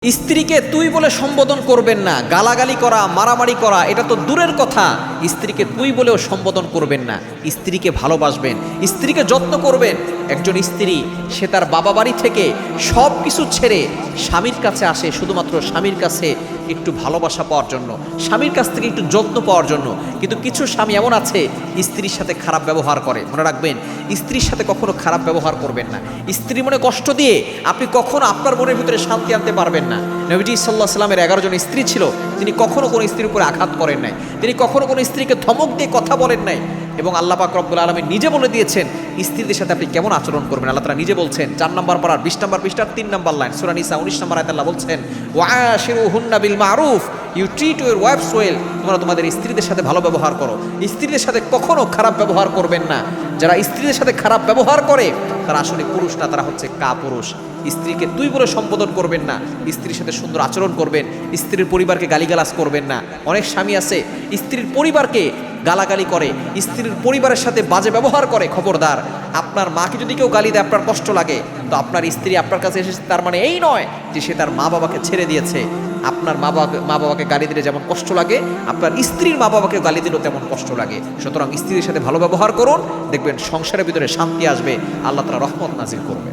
স্ত্রীকে তুই বলে সম্বোধন করবেন না, গালাগালি করা, মারামারি করা এটা তো দূরের কথা। স্ত্রীকে তুই বলেও সম্বোধন করবেন না। স্ত্রীকে ভালোবাসবেন, স্ত্রীকে যত্ন করবেন। একজন স্ত্রী সে তার বাবা বাড়ি থেকে সব কিছু ছেড়ে স্বামীর কাছে আসে শুধুমাত্র স্বামীর কাছে একটু ভালোবাসা পাওয়ার জন্য, স্বামীর কাছ থেকে একটু যত্ন পাওয়ার জন্য। কিন্তু কিছু স্বামী এমন আছে স্ত্রীর সাথে খারাপ ব্যবহার করে। মনে রাখবেন, স্ত্রীর সাথে কখনো খারাপ ব্যবহার করবেন না। স্ত্রী মনে কষ্ট দিয়ে আপনি কখনো আপনার মনের ভিতরে শান্তি আনতে পারবেন না। নবীজি সাল্লাল্লাহু আলাইহি ওয়াসাল্লামের 11 জন স্ত্রী ছিল, তিনি কখনো কোনো স্ত্রীর উপরে আঘাত করেন নাই, তিনি কখনো কোনো স্ত্রীকে ধমক দিয়ে কথা বলেন নাই। এবং আল্লাহ পাক রব্বুল আলামিন নিজে বলে দিয়েছেন স্ত্রীদের সাথে আপনি কেমন আচরণ করবেন। আল্লাহ তাআলা নিজে বলছেন 4 নম্বর পারার 20 নম্বর পৃষ্ঠার 3 নম্বর লাইন, সূরা নিসা 19 নম্বর আয়াতে আল্লাহ বলছেন ওয়াশিরুহুন্না বিল মারুফ, you treat your wives well. তোমরা তোমাদের স্ত্রীদের সাথে ভালো ব্যবহার করো, স্ত্রীদের সাথে কখনো খারাপ ব্যবহার করবেন না। যারা স্ত্রীদের সাথে খারাপ ব্যবহার করে তারা আসলে পুরুষ না, তারা হচ্ছে কাপুরুষ। স্ত্রীকে তুই বলে সম্বোধন করবেন না, স্ত্রীর সাথে সুন্দর আচরণ করবেন, স্ত্রীর পরিবারকে গালিগালাজ করবেন না। অনেক স্বামী আছে স্ত্রীর পরিবারকে গালাগালি করে, স্ত্রীর পরিবারের সাথে বাজে ব্যবহার করে। খবরদার, আপনার মাকে যদি কেউ গালি দেয় আপনার কষ্ট লাগে, তো আপনার স্ত্রী আপনার কাছে এসেছে তার মানে এই নয় যে সে তার মা বাবাকে ছেড়ে দিয়েছে। আপনার মা বাবাকে গালি দিলে যেমন কষ্ট লাগে, আপনার স্ত্রীর মা বাবাকে গালি দিলেও তেমন কষ্ট লাগে। সুতরাং স্ত্রীর সাথে ভালো ব্যবহার করুন, দেখবেন সংসারের ভিতরে শান্তি আসবে, আল্লাহ তাআলা রহমত নাজিল করবে।